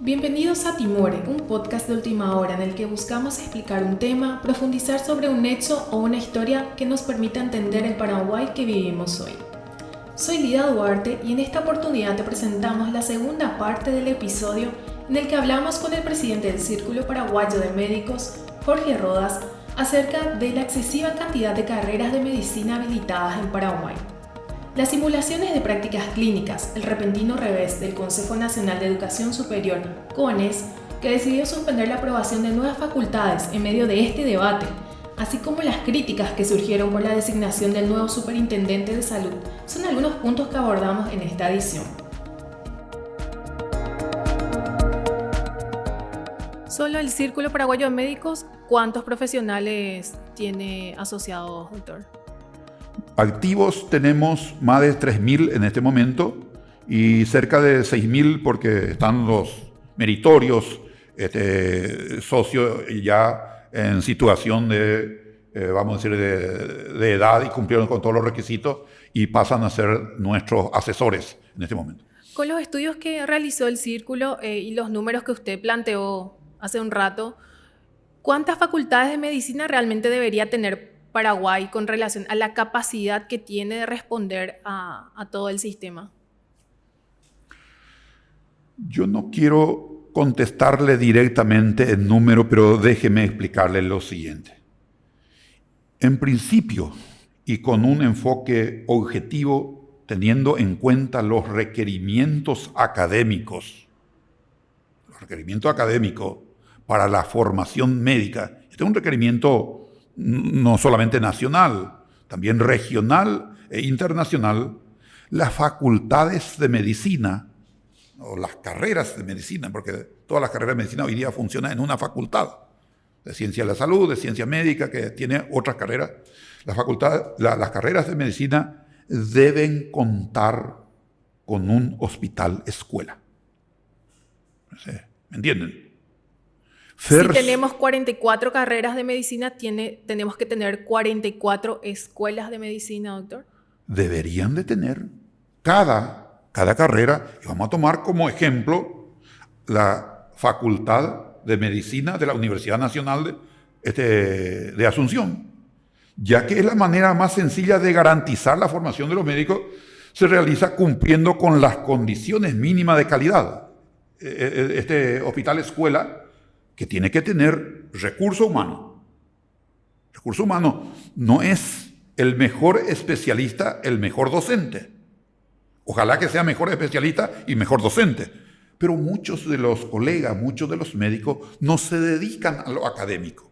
Bienvenidos a Timore, un podcast de última hora en el que buscamos explicar un tema, profundizar sobre un hecho o una historia que nos permita entender el Paraguay que vivimos hoy. Soy Lida Duarte y en esta oportunidad te presentamos la segunda parte del episodio en el que hablamos con el presidente del Círculo Paraguayo de Médicos, Jorge Rodas, acerca de la excesiva cantidad de carreras de medicina habilitadas en Paraguay. Las simulaciones de prácticas clínicas, el repentino revés del Consejo Nacional de Educación Superior, CONES, que decidió suspender la aprobación de nuevas facultades en medio de este debate, así como las críticas que surgieron por la designación del nuevo superintendente de salud, son algunos puntos que abordamos en esta edición. Solo el Círculo Paraguayo de Médicos, ¿cuántos profesionales tiene asociados, doctor? Activos tenemos más de 3.000 en este momento y cerca de 6.000 porque están los meritorios socios ya en situación de, vamos a decir, de edad y cumplieron con todos los requisitos y pasan a ser nuestros asesores en este momento. Con los estudios que realizó el Círculo y los números que usted planteó hace un rato, ¿cuántas facultades de medicina realmente debería tener Paraguay con relación a la capacidad que tiene de responder a todo el sistema? Yo no quiero contestarle directamente en número, pero déjeme explicarle lo siguiente. En principio, y con un enfoque objetivo, teniendo en cuenta los requerimientos académicos para la formación médica, este es un requerimiento no solamente nacional, también regional e internacional. Las facultades de medicina, o las carreras de medicina, porque todas las carreras de medicina hoy día funcionan en una facultad, de ciencia de la salud, de ciencia médica, que tiene otras carreras. Las carreras de medicina deben contar con un hospital escuela. ¿Me entienden? Si tenemos 44 carreras de medicina, tenemos que tener 44 escuelas de medicina, doctor. Deberían de tener cada carrera, y vamos a tomar como ejemplo la Facultad de Medicina de la Universidad Nacional de Asunción, ya que es la manera más sencilla de garantizar la formación de los médicos, se realiza cumpliendo con las condiciones mínimas de calidad. Este hospital escuela que tiene que tener recurso humano. Recurso humano no es el mejor especialista, el mejor docente. Ojalá que sea mejor especialista y mejor docente. Pero muchos de los colegas, muchos de los médicos no se dedican a lo académico.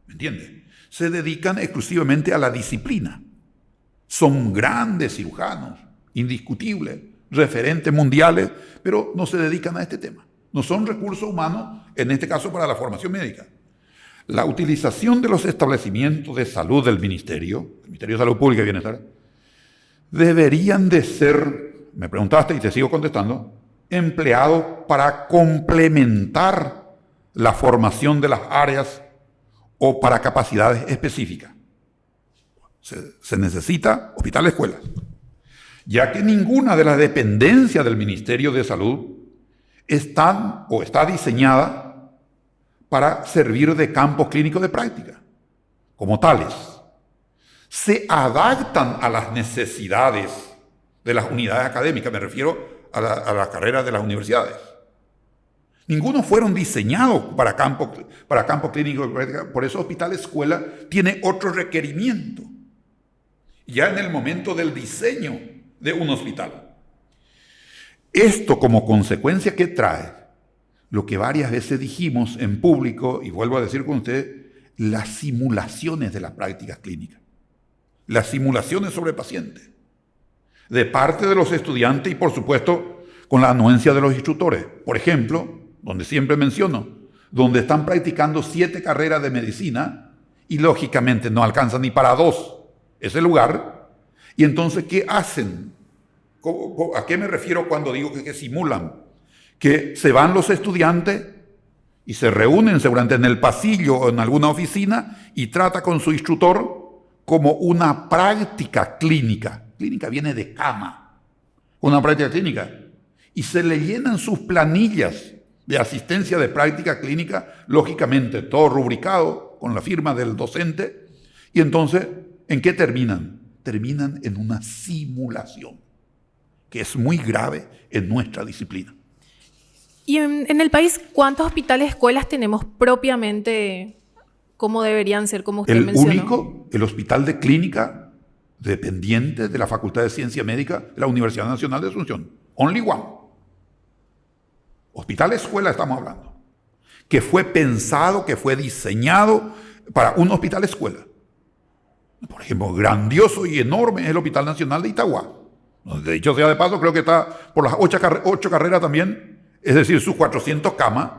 ¿Me entiende? Se dedican exclusivamente a la disciplina. Son grandes cirujanos, indiscutibles, referentes mundiales, pero no se dedican a este tema. No son recursos humanos, en este caso para la formación médica. La utilización de los establecimientos de salud del Ministerio de Salud Pública y Bienestar, deberían de ser, me preguntaste y te sigo contestando, empleados para complementar la formación de las áreas o para capacidades específicas. Se necesita hospital escuela, ya que ninguna de las dependencias del Ministerio de Salud está diseñada para servir de campos clínicos de práctica. Como tales, se adaptan a las necesidades de las unidades académicas, me refiero a las carreras de las universidades. Ninguno fueron diseñados para campos clínicos de práctica, por eso Hospital Escuela tiene otro requerimiento, ya en el momento del diseño de un hospital. Esto como consecuencia que trae, lo que varias veces dijimos en público, y vuelvo a decir con usted, las simulaciones de las prácticas clínicas, las simulaciones sobre pacientes, de parte de los estudiantes y por supuesto con la anuencia de los instructores. Por ejemplo, donde siempre menciono, donde están practicando 7 carreras de medicina y lógicamente no alcanzan ni para 2 ese lugar, y entonces ¿qué hacen? ¿A qué me refiero cuando digo que simulan? Que se van los estudiantes y se reúnen seguramente en el pasillo o en alguna oficina y trata con su instructor como una práctica clínica clínica viene de cama, con una práctica clínica, y se le llenan sus planillas de asistencia de práctica clínica, lógicamente todo rubricado con la firma del docente, y entonces, ¿en qué terminan? Terminan en una simulación, que es muy grave en nuestra disciplina. Y en el país, ¿cuántos hospitales, escuelas tenemos propiamente como deberían ser, como usted mencionó? El único, el hospital de clínica dependiente de la Facultad de Ciencia Médica de la Universidad Nacional de Asunción. Only one. Hospital escuela estamos hablando. Que fue pensado, que fue diseñado para un hospital escuela. Por ejemplo, grandioso y enorme es el Hospital Nacional de Itagua. De hecho, sea de paso, creo que está por las 8 carreras también. Es decir, sus 400 camas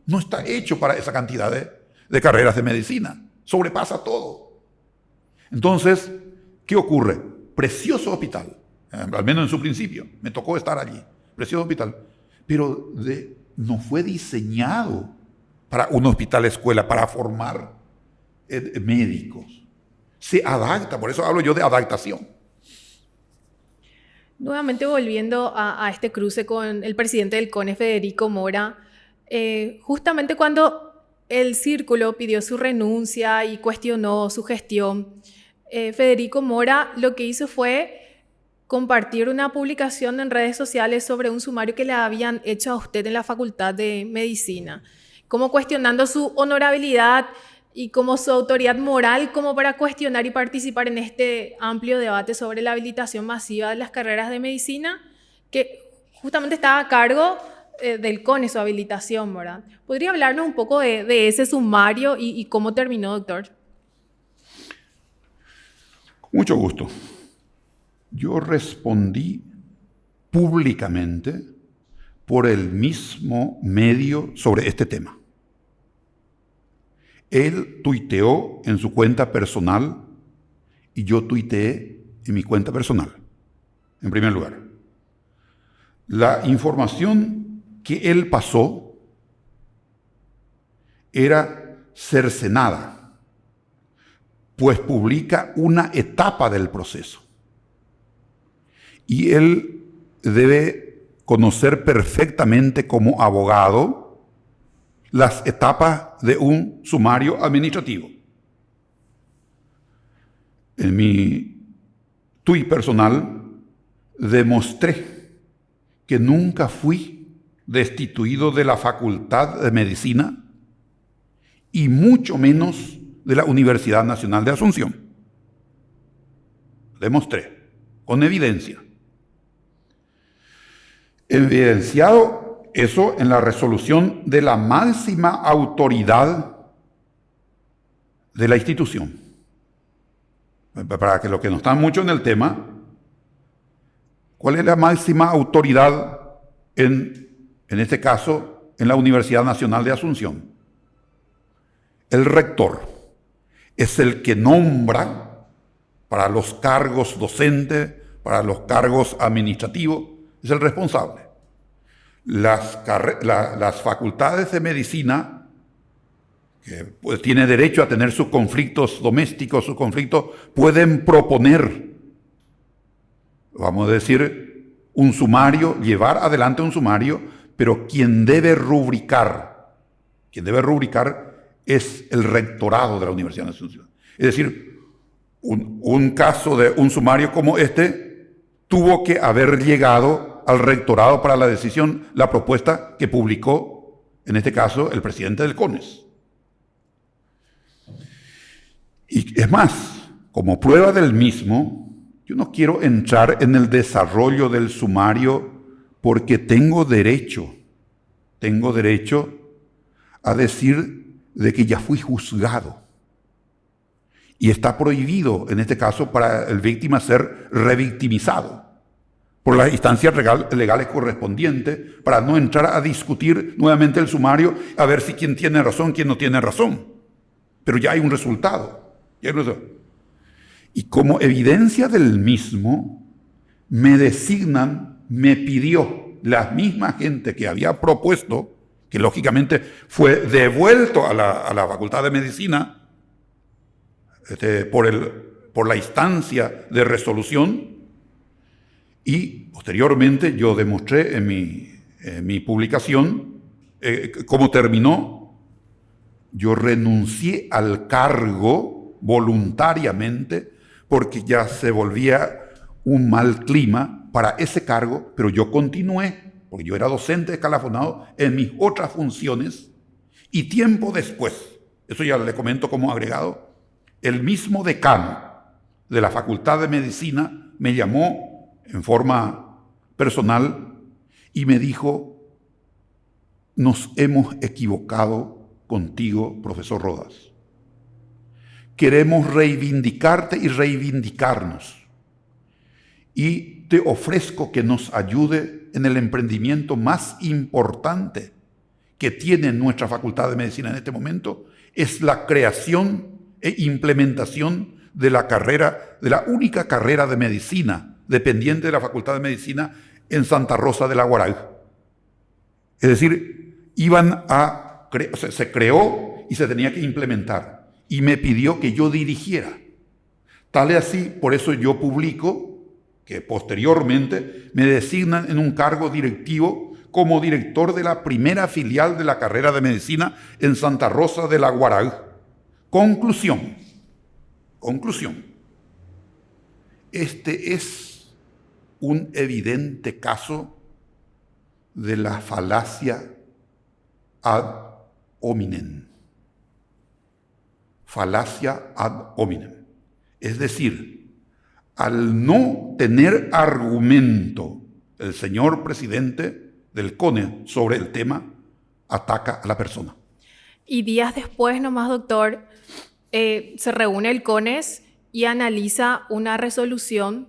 no está hecho para esa cantidad de carreras de medicina. Sobrepasa todo. Entonces, ¿qué ocurre? Precioso hospital, al menos en su principio. Me tocó estar allí. Precioso hospital. Pero no fue diseñado para un hospital escuela, para formar médicos. Se adapta, por eso hablo yo de adaptación. Nuevamente volviendo a este cruce con el presidente del CONE, Federico Mora, justamente cuando el Círculo pidió su renuncia y cuestionó su gestión, Federico Mora lo que hizo fue compartir una publicación en redes sociales sobre un sumario que le habían hecho a usted en la Facultad de Medicina, como cuestionando su honorabilidad y como su autoridad moral como para cuestionar y participar en este amplio debate sobre la habilitación masiva de las carreras de medicina, que justamente estaba a cargo del CONE, su habilitación, ¿verdad? ¿Podría hablarnos un poco de ese sumario y cómo terminó, doctor? Con mucho gusto. Yo respondí públicamente por el mismo medio sobre este tema. Él tuiteó en su cuenta personal y yo tuiteé en mi cuenta personal, en primer lugar. La información que él pasó era cercenada, pues publica una etapa del proceso. Y él debe conocer perfectamente como abogado las etapas de un sumario administrativo. En mi tuit personal demostré que nunca fui destituido de la Facultad de Medicina y mucho menos de la Universidad Nacional de Asunción. Demostré, con evidencia. Evidenciado eso en la resolución de la máxima autoridad de la institución. Para que los que no están mucho en el tema, ¿cuál es la máxima autoridad en este caso en la Universidad Nacional de Asunción? El rector es el que nombra para los cargos docentes, para los cargos administrativos, es el responsable. Las facultades de medicina, que pues tiene derecho a tener sus conflictos domésticos, sus conflictos, pueden proponer, vamos a decir, un sumario, llevar adelante un sumario, pero quien debe rubricar es el rectorado de la Universidad Nacional. Es decir, un caso de un sumario como este tuvo que haber llegado al rectorado para la decisión, la propuesta que publicó, en este caso, el presidente del CONES. Y es más, como prueba del mismo, yo no quiero entrar en el desarrollo del sumario porque tengo derecho a decir de que ya fui juzgado. Y está prohibido, en este caso, para el víctima ser revictimizado por las instancias legales correspondientes, para no entrar a discutir nuevamente el sumario, a ver si quién tiene razón, quién no tiene razón. Pero ya hay un resultado. Y como evidencia del mismo, me pidió la misma gente que había propuesto, que lógicamente fue devuelto a la Facultad de Medicina por la instancia de resolución, Y posteriormente yo demostré en mi publicación cómo terminó. Yo renuncié al cargo voluntariamente porque ya se volvía un mal clima para ese cargo, pero yo continué, porque yo era docente escalafonado en mis otras funciones, y tiempo después, eso ya le comento como agregado, el mismo decano de la Facultad de Medicina me llamó en forma personal y me dijo: nos hemos equivocado contigo, profesor Rodas. Queremos reivindicarte y reivindicarnos. Y te ofrezco que nos ayude en el emprendimiento más importante que tiene nuestra Facultad de Medicina en este momento, es la creación e implementación de la única carrera de medicina dependiente de la Facultad de Medicina en Santa Rosa de la Guaraj. Es decir, se creó y se tenía que implementar. Y me pidió que yo dirigiera. Tal es así, por eso yo publico que posteriormente me designan en un cargo directivo como director de la primera filial de la carrera de medicina en Santa Rosa de la Guaraj. Conclusión. Este es un evidente caso de la falacia ad hominem. Falacia ad hominem. Es decir, al no tener argumento el señor presidente del CONE sobre el tema, ataca a la persona. Y días después nomás, doctor, se reúne el CONES y analiza una resolución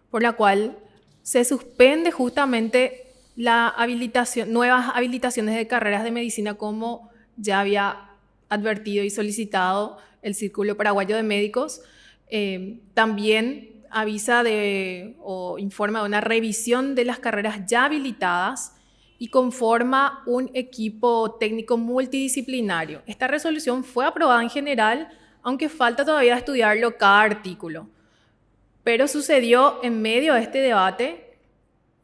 por la cual se suspende justamente la habilitación, nuevas habilitaciones de carreras de medicina, como ya había advertido y solicitado el Círculo Paraguayo de Médicos. También avisa o informa de una revisión de las carreras ya habilitadas y conforma un equipo técnico multidisciplinario. Esta resolución fue aprobada en general, aunque falta todavía estudiarlo cada artículo. Pero sucedió en medio de este debate.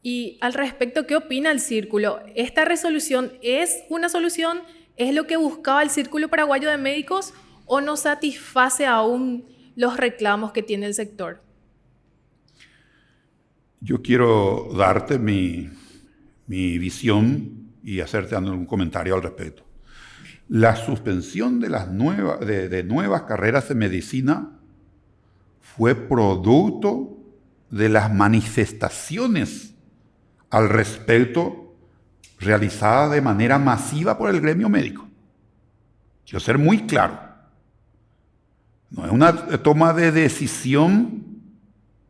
Y al respecto, ¿qué opina el Círculo? ¿Esta resolución es una solución? ¿Es lo que buscaba el Círculo Paraguayo de Médicos o no satisface aún los reclamos que tiene el sector? Yo quiero darte mi visión y hacerte un comentario al respecto. La suspensión de nuevas carreras de medicina fue producto de las manifestaciones al respecto realizada de manera masiva por el gremio médico. Quiero ser muy claro. No es una toma de decisión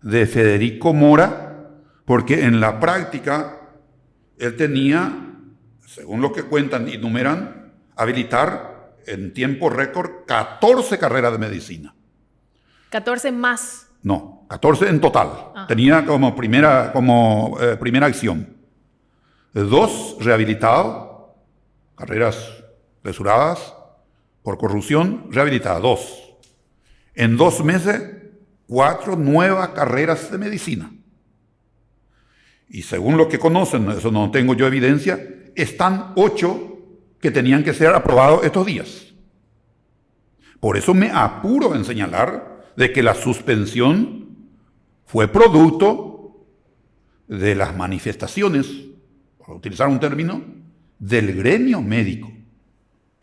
de Federico Mora, porque en la práctica él tenía, según lo que cuentan y numeran, habilitar en tiempo récord 14 carreras de medicina. ¿14 más? No, 14 en total. Tenía como primera acción 2 rehabilitados, carreras clausuradas por corrupción, rehabilitadas 2. En 2 meses, 4 nuevas carreras de medicina. Y según lo que conocen, eso no tengo yo evidencia, están 8 que tenían que ser aprobados estos días. Por eso me apuro en señalar de que la suspensión fue producto de las manifestaciones, por utilizar un término, del gremio médico,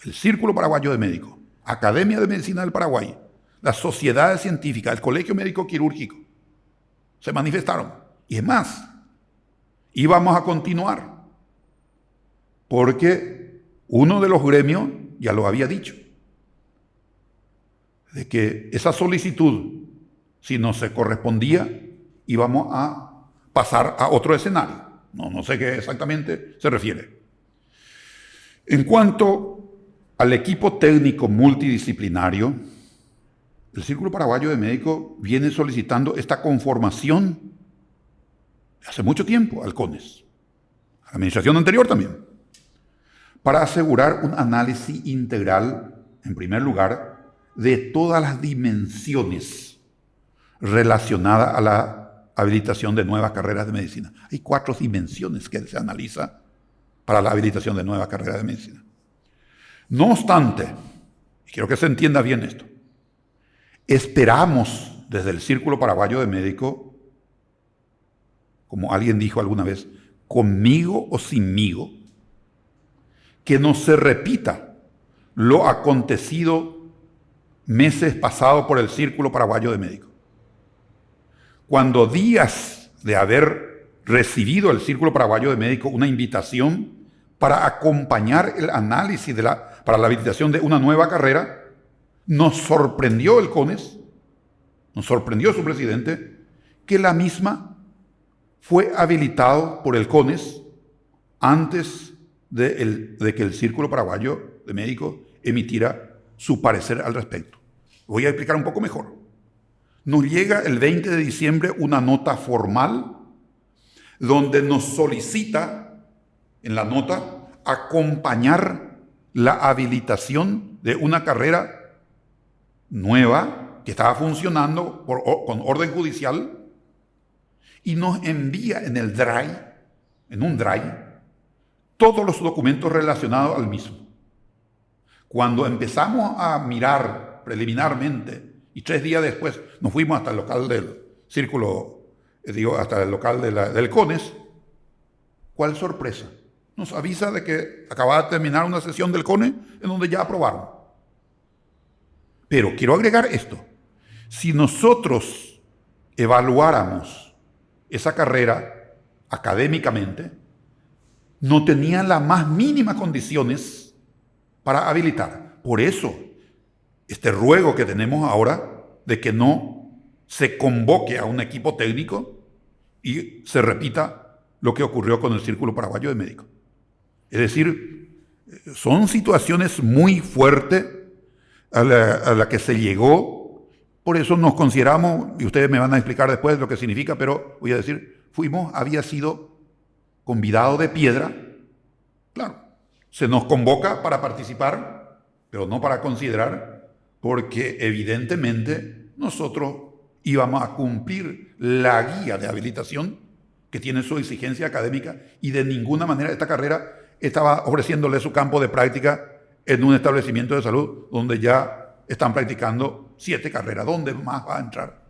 el Círculo Paraguayo de Médicos, Academia de Medicina del Paraguay, las sociedades científicas, el Colegio Médico Quirúrgico, se manifestaron. Y es más, íbamos a continuar, porque uno de los gremios ya lo había dicho, de que esa solicitud, si no se correspondía, íbamos a pasar a otro escenario. No sé qué exactamente se refiere. En cuanto al equipo técnico multidisciplinario, el Círculo Paraguayo de Médicos viene solicitando esta conformación hace mucho tiempo al CONES, a la administración anterior también, para asegurar un análisis integral, en primer lugar, de todas las dimensiones relacionadas a la habilitación de nuevas carreras de medicina. Hay 4 dimensiones que se analiza para la habilitación de nuevas carreras de medicina. No obstante, y quiero que se entienda bien esto, esperamos desde el Círculo Paraguayo de Médicos, como alguien dijo alguna vez, conmigo o sinmigo, que no se repita lo acontecido meses pasados por el Círculo Paraguayo de Médicos. Cuando días de haber recibido el Círculo Paraguayo de Médicos una invitación para acompañar el análisis para la habilitación de una nueva carrera, nos sorprendió el CONES, nos sorprendió su presidente, que la misma fue habilitado por el CONES antes de que el Círculo Paraguayo de Médicos emitiera su parecer al respecto. Voy a explicar un poco mejor. Nos llega el 20 de diciembre una nota formal donde nos solicita en la nota acompañar la habilitación de una carrera nueva que estaba funcionando con orden judicial y nos envía en un drive, todos los documentos relacionados al mismo. Cuando empezamos a mirar preliminarmente y 3 días después nos fuimos hasta el local del Círculo, hasta el local del CONES, ¿cuál sorpresa? Nos avisa de que acababa de terminar una sesión del CONES en donde ya aprobaron. Pero quiero agregar esto. Si nosotros evaluáramos esa carrera académicamente, no tenía las más mínimas condiciones para habilitar. Por eso, este ruego que tenemos ahora de que no se convoque a un equipo técnico y se repita lo que ocurrió con el Círculo Paraguayo de Médicos. Es decir, son situaciones muy fuertes a la que se llegó. Por eso nos consideramos, y ustedes me van a explicar después lo que significa, pero voy a decir, había sido convidado de piedra. Claro, se nos convoca para participar, pero no para considerar, porque evidentemente nosotros íbamos a cumplir la guía de habilitación que tiene su exigencia académica y de ninguna manera esta carrera estaba ofreciéndole su campo de práctica en un establecimiento de salud donde ya están practicando 7 carreras. ¿Dónde más va a entrar?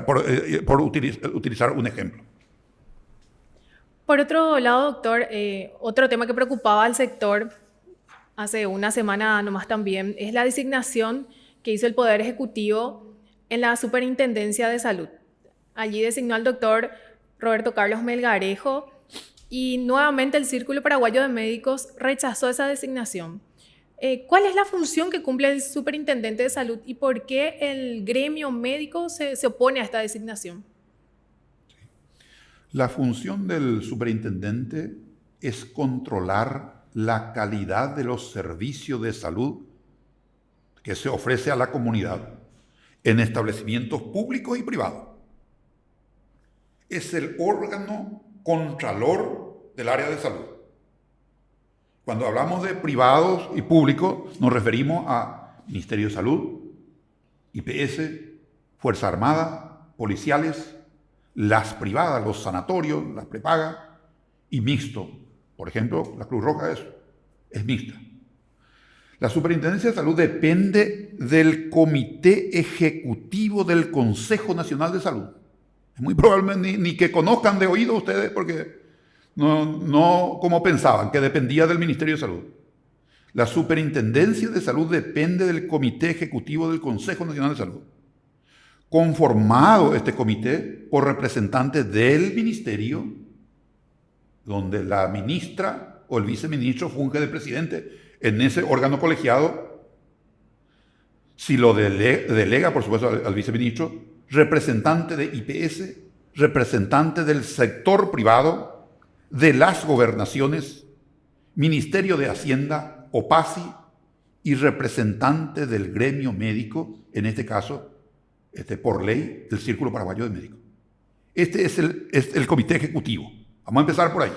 Por utilizar un ejemplo. Por otro lado, doctor, otro tema que preocupaba al sector hace una semana nomás también es la designación que hizo el Poder Ejecutivo en la Superintendencia de Salud. Allí designó al doctor Roberto Carlos Melgarejo y nuevamente el Círculo Paraguayo de Médicos rechazó esa designación. ¿Cuál es la función que cumple el Superintendente de Salud y por qué el gremio médico se opone a esta designación? La función del superintendente es controlar la calidad de los servicios de salud que se ofrece a la comunidad en establecimientos públicos y privados. Es el órgano contralor del área de salud. Cuando hablamos de privados y públicos, nos referimos a Ministerio de Salud, IPS, Fuerza Armada, policiales, las privadas, los sanatorios, las prepagas y mixto. Por ejemplo, la Cruz Roja es mixta. La Superintendencia de Salud depende del Comité Ejecutivo del Consejo Nacional de Salud. Es muy probable ni que conozcan de oído ustedes porque no como pensaban, que dependía del Ministerio de Salud. La Superintendencia de Salud depende del Comité Ejecutivo del Consejo Nacional de Salud, conformado este comité por representantes del ministerio, donde la ministra o el viceministro funge de presidente en ese órgano colegiado. Si lo delega, por supuesto, al viceministro, representante de IPS, representante del sector privado, de las gobernaciones, Ministerio de Hacienda, OPACI y representante del gremio médico, en este caso, por ley, el Círculo Paraguayo de Médicos. Este es el comité ejecutivo. Vamos a empezar por ahí.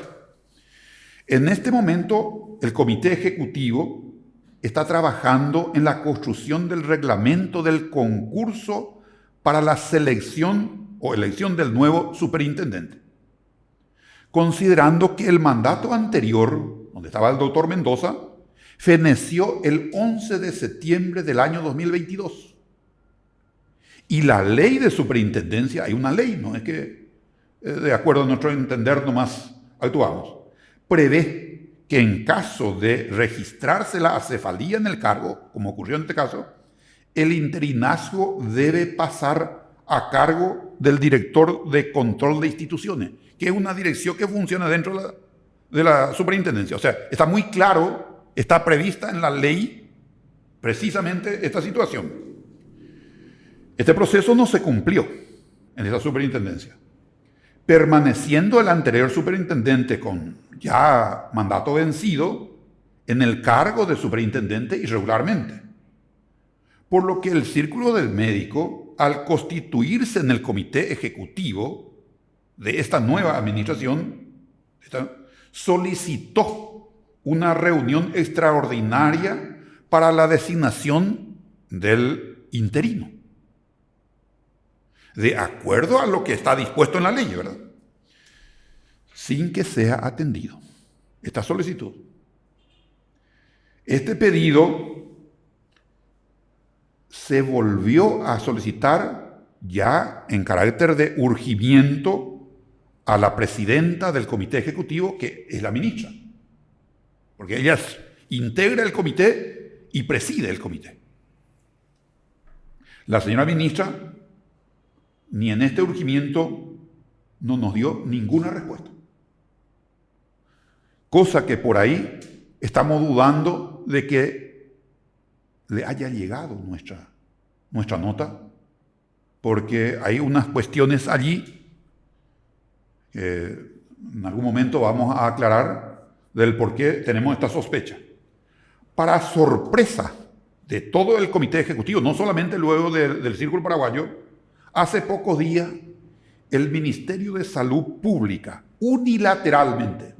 En este momento, el comité ejecutivo está trabajando en la construcción del reglamento del concurso para la selección o elección del nuevo superintendente, considerando que el mandato anterior, donde estaba el doctor Mendoza, feneció el 11 de septiembre del año 2022. Y la ley de superintendencia, hay una ley, no es que de acuerdo a nuestro entender nomás actuamos, prevé que en caso de registrarse la acefalía en el cargo, como ocurrió en este caso, el interinazgo debe pasar a cargo del director de control de instituciones, que es una dirección que funciona dentro de la superintendencia. O sea, está muy claro, está prevista en la ley precisamente esta situación. Este proceso no se cumplió en esa superintendencia, permaneciendo el anterior superintendente con ya mandato vencido en el cargo de superintendente irregularmente. Por lo que el Círculo del Médico, al constituirse en el comité ejecutivo de esta nueva administración, solicitó una reunión extraordinaria para la designación del interino, de acuerdo a lo que está dispuesto en la ley, ¿verdad? Sin que sea atendido esta solicitud. Este pedido se volvió a solicitar ya en carácter de urgimiento a la presidenta del comité ejecutivo, que es la ministra, porque ella integra el comité y preside el comité. La señora ministra ni en este urgimiento no nos dio ninguna respuesta. Cosa que por ahí estamos dudando de que le haya llegado nuestra nota, porque hay unas cuestiones allí que en algún momento vamos a aclarar del por qué tenemos esta sospecha. Para sorpresa de todo el comité ejecutivo, no solamente luego del Círculo Paraguayo, hace pocos días el Ministerio de Salud Pública unilateralmente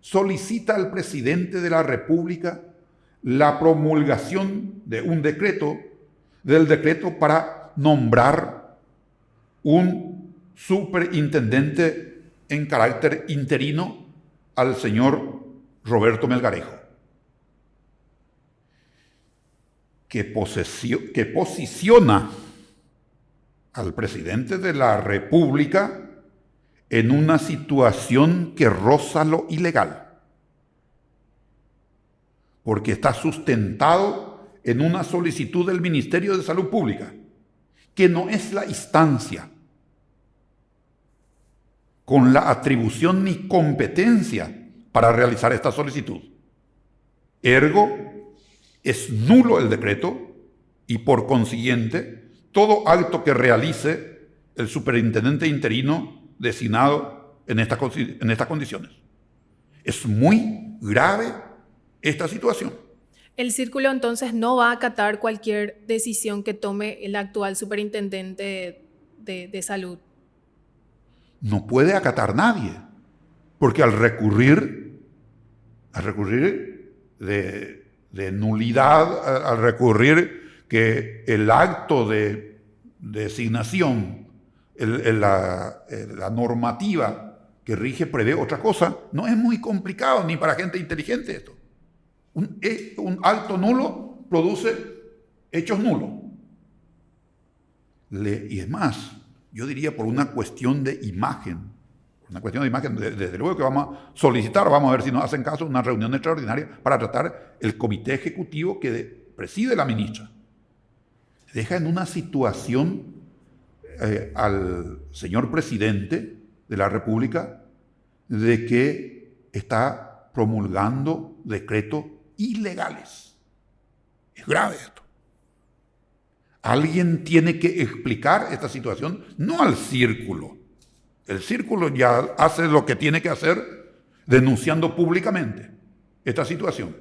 solicita al presidente de la República la promulgación de un decreto, para nombrar un superintendente en carácter interino al señor Roberto Melgarejo, que posiciona al presidente de la República en una situación que roza lo ilegal, porque está sustentado en una solicitud del Ministerio de Salud Pública, que no es la instancia con la atribución ni competencia para realizar esta solicitud. Ergo, es nulo el decreto y por consiguiente todo acto que realice el superintendente interino designado en estas condiciones. Es muy grave esta situación. El Círculo entonces no va a acatar cualquier decisión que tome el actual superintendente de salud. No puede acatar nadie, porque al recurrir de nulidad, al recurrir que el acto de designación, la normativa que rige prevé otra cosa, no es muy complicado ni para gente inteligente esto. Un acto nulo produce hechos nulos. Y es más, yo diría por una cuestión de imagen. Desde luego que vamos a solicitar, vamos a ver si nos hacen caso, una reunión extraordinaria para tratar el comité ejecutivo que preside la ministra. Deja en una situación al señor presidente de la República de que está promulgando decretos ilegales. Es grave esto. Alguien tiene que explicar esta situación, no al Círculo. El Círculo ya hace lo que tiene que hacer denunciando públicamente esta situación.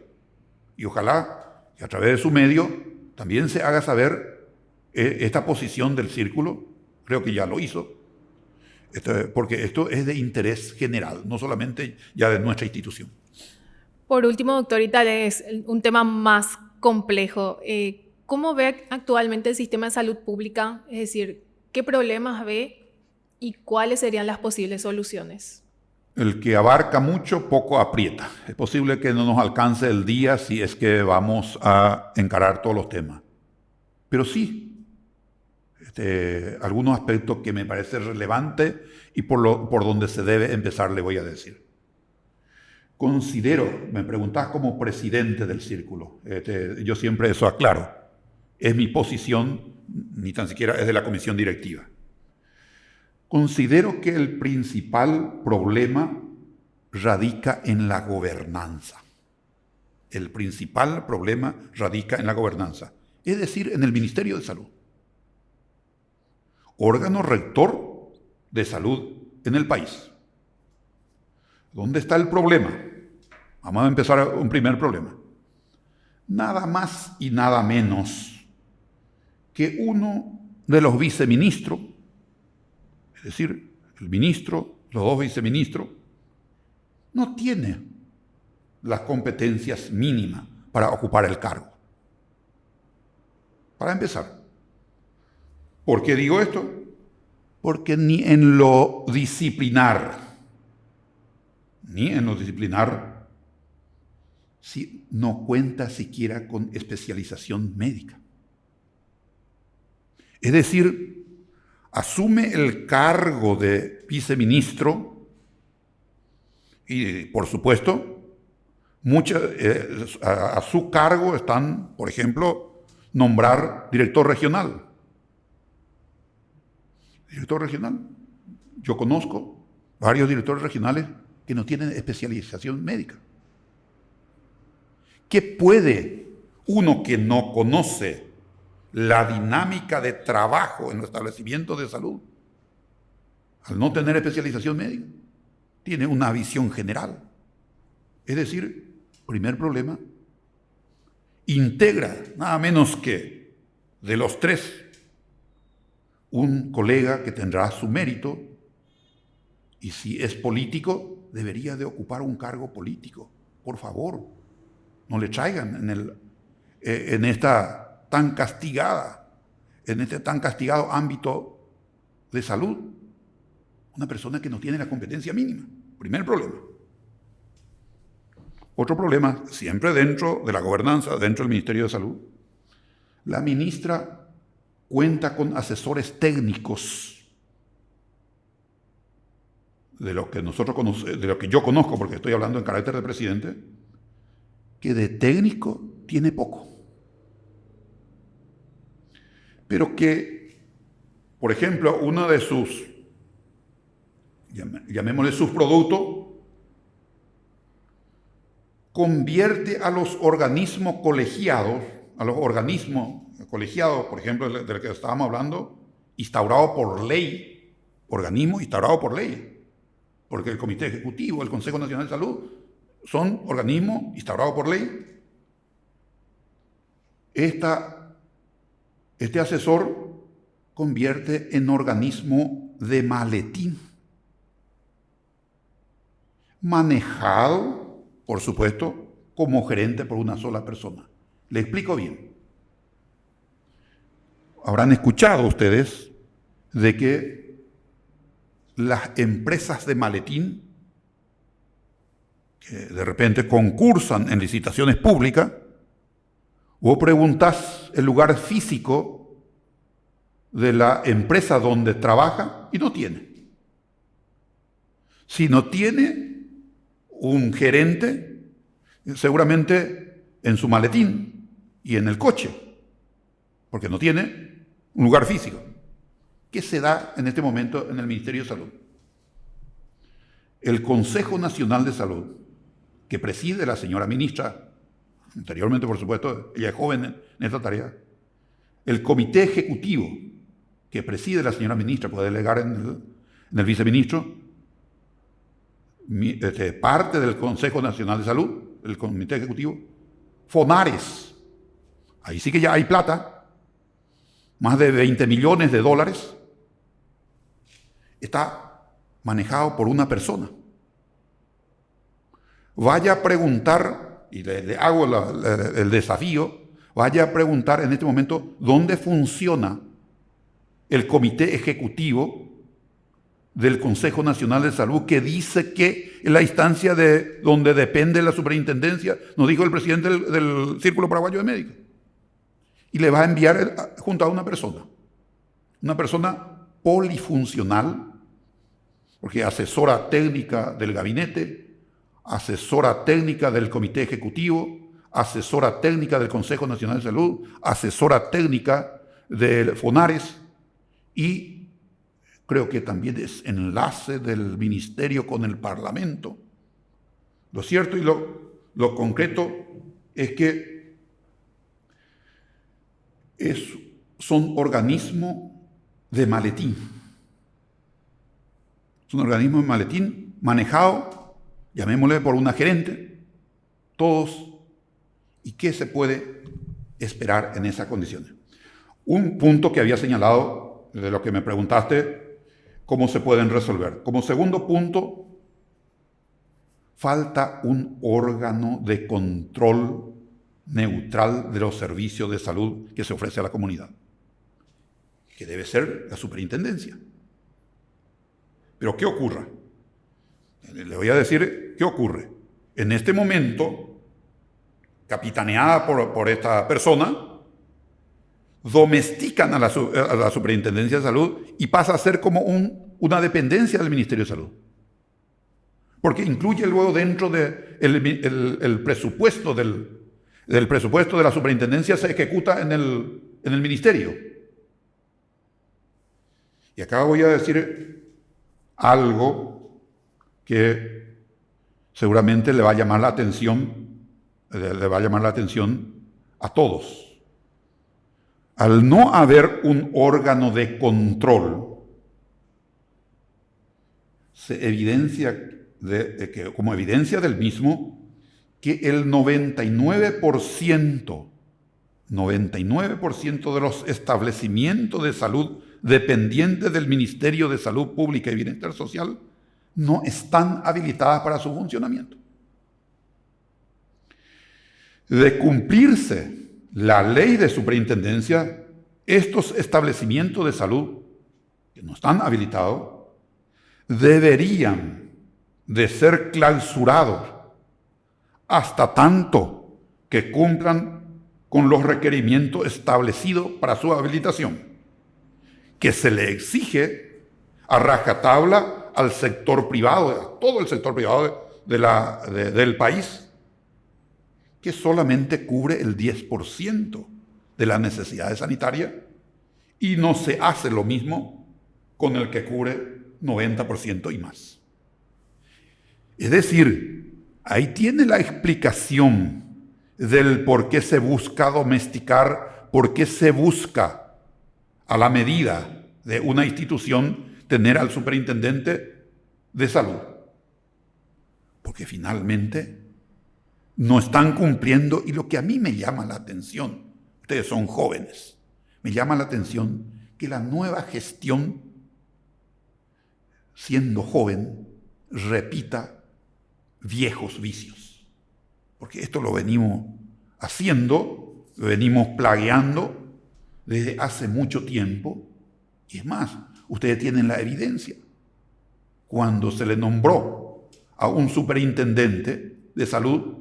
Y ojalá que a través de su medio también se haga saber esta posición del Círculo. Creo que ya lo hizo. Porque esto es de interés general, no solamente ya de nuestra institución. Por último, doctor, y tal es un tema más complejo. ¿Cómo ve actualmente el sistema de salud pública? Es decir, ¿qué problemas ve y cuáles serían las posibles soluciones? El que abarca mucho, poco aprieta. Es posible que no nos alcance el día si es que vamos a encarar todos los temas. Pero sí, algunos aspectos que me parecen relevantes y por donde se debe empezar le voy a decir. Considero, me preguntás como presidente del círculo, yo siempre eso aclaro, es mi posición, ni tan siquiera es de la comisión directiva. Considero que el principal problema radica en la gobernanza. El principal problema radica en la gobernanza, es decir, en el Ministerio de Salud. Órgano rector de salud en el país. ¿Dónde está el problema? Vamos a empezar un primer problema. Nada más y nada menos que uno de los viceministros, es decir, el ministro, los dos viceministros, no tiene las competencias mínimas para ocupar el cargo. Para empezar. ¿Por qué digo esto? Porque ni en lo disciplinar, si no cuenta siquiera con especialización médica. Es decir, asume el cargo de viceministro y, por supuesto, a su cargo están, por ejemplo, nombrar director regional. Director regional. Yo conozco varios directores regionales que no tienen especialización médica. ¿Qué puede uno que no conoce la dinámica de trabajo en los establecimientos de salud, al no tener especialización médica, tiene una visión general? Es decir, primer problema, integra nada menos que de los tres un colega que tendrá su mérito y si es político debería de ocupar un cargo político. Por favor, no le traigan en este tan castigado ámbito de salud una persona que no tiene la competencia mínima. Primer problema. Otro problema, siempre dentro de la gobernanza, dentro del Ministerio de Salud, la ministra cuenta con asesores técnicos de lo que yo conozco, porque estoy hablando en carácter de presidente, que de técnico tiene poco. Pero que, por ejemplo, uno de sus, llamémosle sus productos, convierte a los organismos colegiados, por ejemplo, del que estábamos hablando, instaurado por ley, organismos instaurados por ley, porque el Comité Ejecutivo, el Consejo Nacional de Salud, son organismos instaurados por ley. Este asesor convierte en organismo de maletín, manejado, por supuesto, como gerente por una sola persona. Le explico bien. Habrán escuchado ustedes de que las empresas de maletín, que de repente concursan en licitaciones públicas, vos preguntás el lugar físico de la empresa donde trabaja y no tiene. Si no tiene un gerente, seguramente en su maletín y en el coche, porque no tiene un lugar físico. ¿Qué se da en este momento en el Ministerio de Salud? El Consejo Nacional de Salud, que preside la señora ministra, anteriormente por supuesto, ella es joven en esta tarea, el Comité Ejecutivo, que preside la señora ministra, puede delegar en el viceministro, parte del Consejo Nacional de Salud, el Comité Ejecutivo, Fonares, ahí sí que ya hay plata, más de 20 millones de dólares, está manejado por una persona. Vaya a preguntar, y le hago el desafío, vaya a preguntar en este momento dónde funciona el comité ejecutivo del Consejo Nacional de Salud, que dice que en la instancia de donde depende la superintendencia, nos dijo el presidente del Círculo Paraguayo de Médicos, y le va a enviar junto a una persona polifuncional, porque asesora técnica del gabinete, asesora técnica del comité ejecutivo, asesora técnica del Consejo Nacional de Salud, asesora técnica del FONARES, y creo que también es enlace del ministerio con el Parlamento. Lo cierto y lo concreto es que son organismos de maletín. Es un organismo de maletín manejado, llamémosle por una gerente, todos. ¿Y qué se puede esperar en esas condiciones? Un punto que había señalado, de lo que me preguntaste, cómo se pueden resolver. Como segundo punto, falta un órgano de control neutral de los servicios de salud que se ofrece a la comunidad, que debe ser la superintendencia. Pero ¿qué ocurre? Le voy a decir qué ocurre. En este momento, capitaneada por esta persona, domestican a la superintendencia de salud y pasa a ser como una dependencia del Ministerio de Salud. Porque incluye luego dentro del presupuesto del presupuesto de la superintendencia, se ejecuta en el ministerio. Y acá voy a decir algo que seguramente le va a llamar la atención a todos. Al no haber un órgano de control, se evidencia como evidencia del mismo que el 99% de los establecimientos de salud dependientes del Ministerio de Salud Pública y Bienestar Social no están habilitadas para su funcionamiento. De cumplirse la ley de superintendencia, estos establecimientos de salud que no están habilitados deberían de ser clausurados hasta tanto que cumplan con los requerimientos establecidos para su habilitación, que se le exige a rajatabla al sector privado, a todo el sector privado del país, que solamente cubre el 10% de las necesidades sanitarias, y no se hace lo mismo con el que cubre 90% y más. Es decir, ahí tiene la explicación del por qué se busca domesticar, por qué se busca a la medida de una institución tener al superintendente de salud. Porque finalmente no están cumpliendo, y lo que a mí me llama la atención, ustedes son jóvenes, me llama la atención que la nueva gestión, siendo joven, repita viejos vicios. Porque esto lo venimos haciendo, lo venimos plagueando desde hace mucho tiempo. Y es más, ustedes tienen la evidencia. Cuando se le nombró a un superintendente de salud,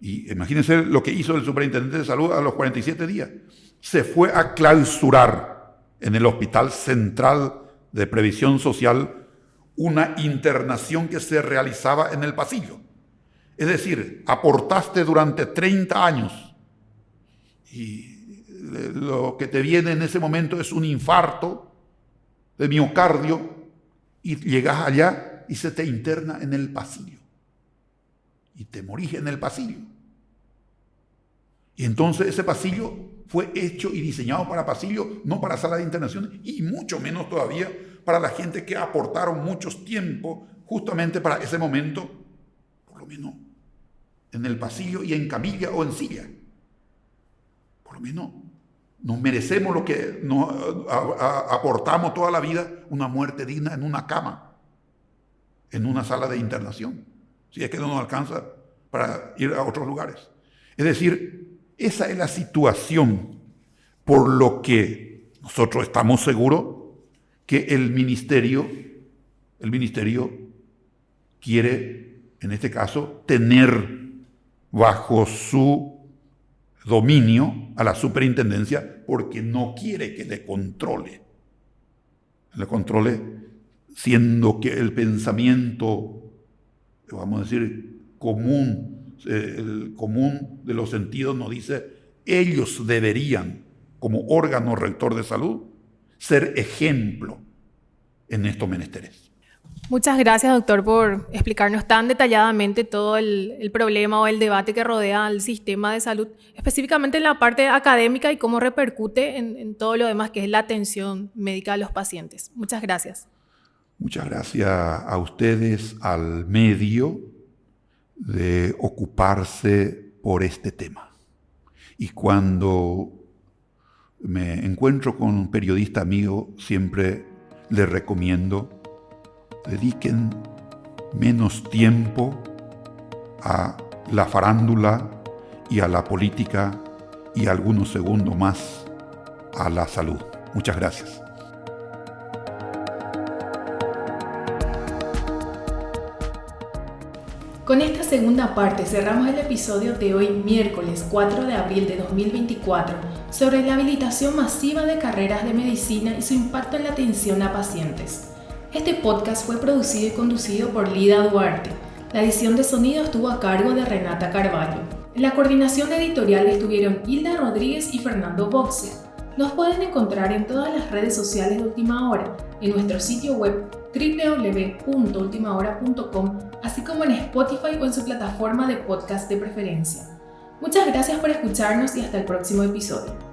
y imagínense lo que hizo el superintendente de salud a los 47 días, se fue a clausurar en el Hospital Central de Previsión Social una internación que se realizaba en el pasillo. Es decir, aportaste durante 30 años y lo que te viene en ese momento es un infarto de miocardio, y llegas allá y se te interna en el pasillo y te morís en el pasillo. Y entonces ese pasillo fue hecho y diseñado para pasillo, no para sala de internación, y mucho menos todavía para la gente que aportaron muchos tiempos justamente para ese momento, por lo menos en el pasillo y en camilla o en silla. Por lo menos nos merecemos lo que nos aportamos toda la vida, una muerte digna en una cama, en una sala de internación, si es que no nos alcanza para ir a otros lugares. Es decir, esa es la situación por lo que nosotros estamos seguros que el ministerio quiere, en este caso, tener bajo su dominio a la superintendencia porque no quiere que le controle. Le controle siendo que el pensamiento, vamos a decir, común, el común de los sentidos nos dice, ellos deberían, como órgano rector de salud, ser ejemplo en estos menesteres. Muchas gracias, doctor, por explicarnos tan detalladamente todo el problema o el debate que rodea al sistema de salud, específicamente en la parte académica y cómo repercute en todo lo demás, que es la atención médica a los pacientes. Muchas gracias. Muchas gracias a ustedes, al medio, de ocuparse por este tema. Y cuando me encuentro con un periodista amigo, siempre les recomiendo dediquen menos tiempo a la farándula y a la política y algunos segundos más a la salud. Muchas gracias. Con esta segunda parte cerramos el episodio de hoy, miércoles 4 de abril de 2024, sobre la habilitación masiva de carreras de medicina y su impacto en la atención a pacientes. Este podcast fue producido y conducido por Lida Duarte. La edición de sonido estuvo a cargo de Renata Carvalho. En la coordinación editorial estuvieron Hilda Rodríguez y Fernando Boxe. Nos pueden encontrar en todas las redes sociales de Última Hora, en nuestro sitio web www.ultimahora.com, así como en Spotify o en su plataforma de podcast de preferencia. Muchas gracias por escucharnos y hasta el próximo episodio.